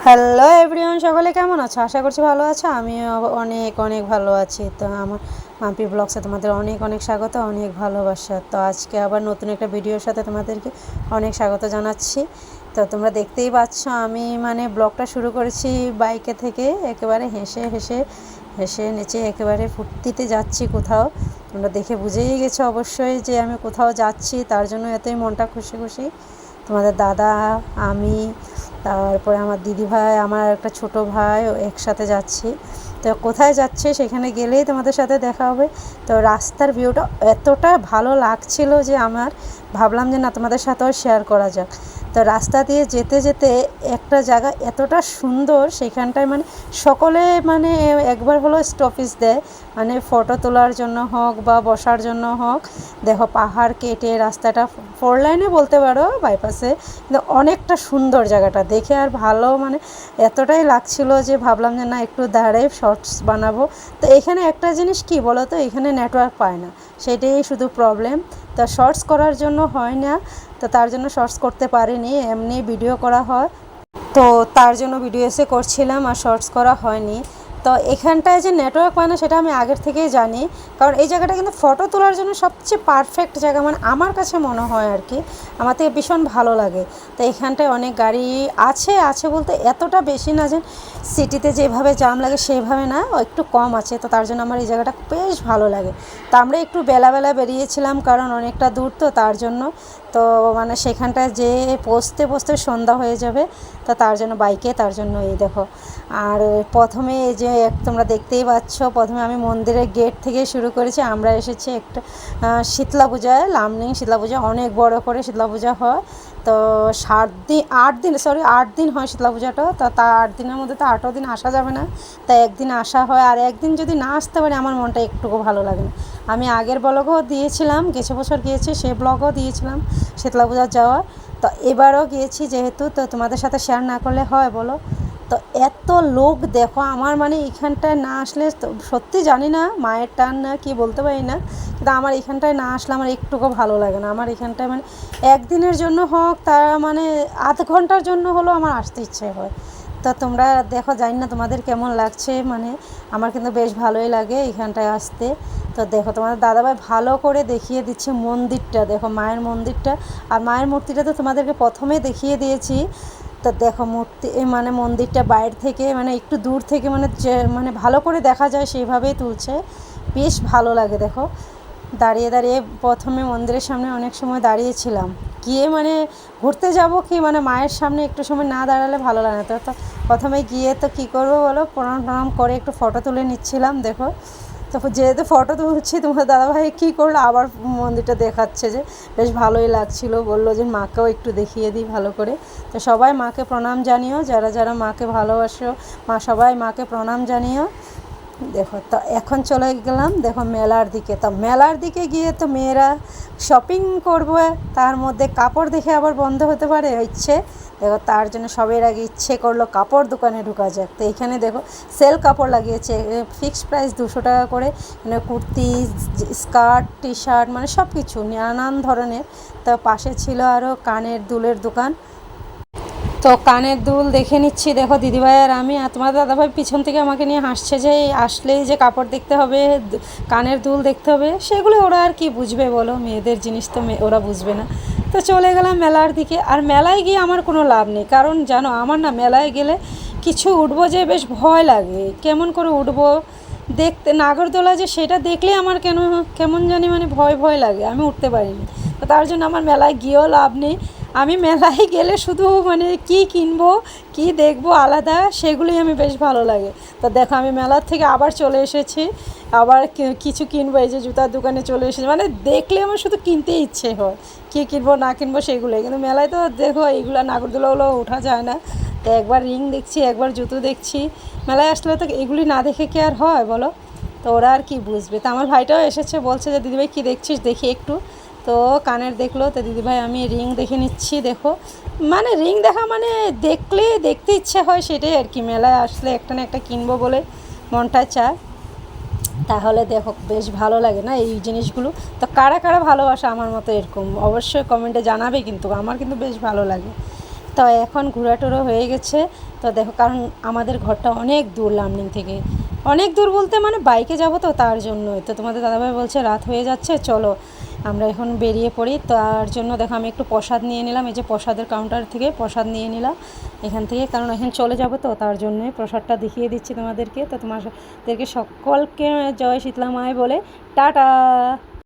Hello everyone, সকলে কেমন আছো? আশা করছি ভালো আছো। আমিও অনেক অনেক ভালো আছি। তো আমার মাম্পি ব্লগসে তোমাদের অনেক অনেক স্বাগত, অনেক ভালোবাসা। তো আজকে আবার নতুন একটা ভিডিওর সাথে তোমাদেরকে অনেক স্বাগত জানাচ্ছি। তো তোমরা দেখতেই পাচ্ছ আমি ব্লগটা শুরু করেছি বাইকে থেকে, একেবারে হেসে হেসে হেসে নেচে একেবারে ফুর্তিতে যাচ্ছি কোথাও। তোমরা দেখে বুঝেই গেছো অবশ্যই যে আমি কোথাও যাচ্ছি, তার জন্য এতই মনটা খুশি খুশি। তোমাদের দাদা, আমি, তারপরে আমার দিদিভাই, আমার একটা ছোট ভাই একসাথে যাচ্ছি। তো কোথায় যাচ্ছে সেখানে গেলেই তোমাদের সাথে দেখা হবে। তো রাস্তার ভিউটা এতটা ভালো লাগছিল যে আমার ভাবলাম যে না, তোমাদের সাথেও শেয়ার করা যাক। তো রাস্তা দিয়ে যেতে যেতে একটা জায়গা এতটা সুন্দর, সেখানটায় সকলে একবার হলো স্টপেজ দেয়, ফটো তোলার জন্য হোক বা বসার জন্য হোক। দেখো পাহাড় কেটে রাস্তাটা 4 লাইনে বলতে পারো, বাইপাসে, কিন্তু অনেকটা সুন্দর জায়গাটা দেখে। আর ভালো এতটাই লাগছিল যে ভাবলাম যে না, একটু দাঁড়াই শর্টস বানাবো। তো এখানে একটা জিনিস কি বলো তো, এখানে নেটওয়ার্ক পায় না, সেটাই শুধু প্রবলেম। তো শর্টস করার জন্য হয় না, তো তার জন্য শর্টস করতে পারিনি, এমনি ভিডিও করা হয়। তো তার জন্য ভিডিও এসে করছিলাম, আর শর্টস করা হয়নি। তো এখানটায় যে নেটওয়ার্ক পায় না সেটা আমি আগের থেকেই জানি, কারণ এই জায়গাটা কিন্তু ফটো তোলার জন্য সবচেয়ে পারফেক্ট জায়গা, আমার কাছে মনে হয় আর কি। আমার থেকে ভীষণ ভালো লাগে। তো এখানটায় অনেক গাড়ি আছে আছে বলতে এতটা বেশি না, যে সিটিতে যেভাবে জাম লাগে সেইভাবে না, একটু কম আছে। তো তার জন্য আমার এই জায়গাটা বেশ ভালো লাগে। তো আমরা একটু বেলাবেলা বেরিয়েছিলাম, কারণ অনেকটা দূর, তো তার জন্য। তো সেখানটায় যে পৌঁছতে পৌঁছতে সন্ধ্যা হয়ে যাবে, তো তার জন্য বাইকে, তার জন্য এই দেখো। আর প্রথমে এই যে তোমরা দেখতেই পাচ্ছ, প্রথমে আমি মন্দিরের গেট থেকে শুরু করেছি। আমরা এসেছি একটা শীতলা পূজায়, লামনিং শীতলা পূজা, অনেক বড় করে শীতলা পূজা হয়। তো 8 দিন হয় শীতলা পূজাটা। তো তা 8 দিনের মধ্যে তো 8ও দিন আসা যাবে না, তাই একদিন আসা হয়। আর একদিন যদি না আসতে পারি আমার মনটা একটুকু ভালো লাগে না। আমি আগের ব্লগও দিয়েছিলাম, গেছে বছর গিয়েছি, সে ব্লগও দিয়েছিলাম শীতলা পূজার যাওয়া। তো এবারও গিয়েছি যেহেতু, তো তোমাদের সাথে শেয়ার না করলে হয় বলো। তো এত লোক দেখো, আমার এখানটায় না আসলে সত্যি জানি না মায়ের টান না কি বলতে পারি না, কিন্তু আমার এখানটায় না আসলে আমার একটুকু ভালো লাগে না। আমার এখানটায় একদিনের জন্য হোক, তার আধ ঘন্টার জন্য হলেও আমার আসতে ইচ্ছে হয়। তো তোমরা দেখো, জানি না তোমাদের কেমন লাগছে, আমার কিন্তু বেশ ভালোই লাগে এখানটায় আসতে। তো দেখো তোমাদের দাদাভাই ভালো করে দেখিয়ে দিচ্ছে মন্দিরটা, দেখো মায়ের মন্দিরটা। আর মায়ের মূর্তিটা তো তোমাদেরকে প্রথমে দেখিয়ে দিয়েছি। তো দেখো মূর্তি মন্দিরটা বাইরে থেকে একটু দূর থেকে যে ভালো করে দেখা যায় সেইভাবেই তুলছে, বেশ ভালো লাগে। দেখো দাঁড়িয়ে দাঁড়িয়ে প্রথমে মন্দিরের সামনে অনেক সময় দাঁড়িয়েছিলাম, গিয়ে ঘুরতে যাব কি মায়ের সামনে একটু সময় না দাঁড়ালে ভালো লাগে না। তো প্রথমে গিয়ে তো কী করবো বলো, প্রণাম করে একটু ফটো তুলে নিচ্ছিলাম। দেখো তো যেহেতু ফটো তুলছি, তোমার দাদাভাই কী করলো, আবার মন্দিরটা দেখাচ্ছে, যে বেশ ভালোই লাগছিলো। বললো যে মাকেও একটু দেখিয়ে দিই ভালো করে। তো সবাই মাকে প্রণাম জানিও, যারা যারা মাকে ভালোবাসো, সবাই মাকে প্রণাম জানিও। দেখো তো এখন চলে গেলাম দেখো মেলার দিকে। তো মেলার দিকে গিয়ে তো মেয়েরা শপিং করবে, তার মধ্যে কাপড় দেখে আবার বন্ধ হতে পারে ইচ্ছে। দেখো তার জন্য সবের আগে ইচ্ছে করলো কাপড় দোকানে ঢোকা যাক। তো এখানে দেখো সেল কাপড় লাগিয়েছে, ফিক্সড প্রাইস 200 টাকা করে। কুর্তি, স্কার্ট, টি শার্ট, সব কিছু নানান ধরনের। তো পাশে ছিল আরও কানের দুলের দোকান। তো কানের দুল দেখে নিচ্ছি, দেখো দিদিভাই আর আমি। আর তোমার দাদাভাই পিছন থেকে আমাকে নিয়ে হাসছে যে আসলেই যে কাপড় দেখতে হবে, কানের দুল দেখতে হবে, সেগুলো ওরা আর কি বুঝবে বলো, মেয়েদের জিনিস তো ওরা বুঝবে না। তো চলে গেলাম মেলার দিকে। আর মেলায় গিয়ে আমার কোনো লাভ নেই, কারণ জানো আমার না মেলায় গেলে কিছু উঠবো যে বেশ ভয় লাগে, কেমন করে উঠবো দেখতে, নাগরদোলা যে সেটা দেখলে আমার কেমন জানি ভয় ভয় লাগে, আমি উঠতে পারিনি। তো তার জন্য আমার মেলায় গিয়েও লাভ নেই। আমি মেলায় গেলে শুধু কি কিনবো কি দেখবো আলাদা, সেগুলোই আমি বেশ ভালো লাগে। তো দেখো আমি মেলার থেকে আবার চলে এসেছি, আবার কিছু কিনবো। এই যে জুতার দোকানে চলে এসেছি, দেখলে আমার শুধু কিনতে ইচ্ছে হয়, কী কিনবো না কিনবো সেগুলোই। কিন্তু মেলায় তো দেখো এইগুলো নাগরদোলাগুলো ওঠা যায় না। তো একবার রিং দেখছি, একবার জুতো দেখছি। মেলায় আসলে তো এগুলি না দেখে কি আর হয় বলো। তো ওরা আর কি বুঝবে। তো আমার ভাইটাও এসেছে, বলছে যে দিদিভাই কী দেখছিস দেখি একটু। তো কানের দেখলো, তো দিদিভাই আমি রিং দেখে নিচ্ছি। দেখো রিং দেখা দেখলে দেখতে ইচ্ছে হয়, সেটাই আর কি। মেলায় আসলে একটা না একটা কিনবো বলে মনটা চায়। তাহলে দেখো বেশ ভালো লাগে না এই জিনিসগুলো। তো কারা কারা ভালোবাসা আমার মতো এরকম, অবশ্যই কমেন্টে জানাবে, কিন্তু আমার কিন্তু বেশ ভালো লাগে। তো এখন ঘোরাটোরো হয়ে গেছে। তো দেখো, কারণ আমাদের ঘরটা অনেক দূর লামডিং থেকে, অনেক দূর বলতে মানে বাইকে যাবো তো তার জন্যই। তো তোমাদের দাদাভাই বলছে রাত হয়ে যাচ্ছে, চলো আমরা এখন বেরিয়ে পড়ি। তার জন্য দেখো আমি একটু প্রসাদ নিয়ে নিলাম, এই যে প্রসাদের কাউন্টার থেকে প্রসাদ নিয়ে নিলাম এখান থেকে, কারণ এখন চলে যাবো তো তার জন্যই প্রসাদটা দেখিয়ে দিচ্ছি তোমাদেরকে। তো তোমাদেরকে সকলকে জয় শীতলা মায় বলে টাটা।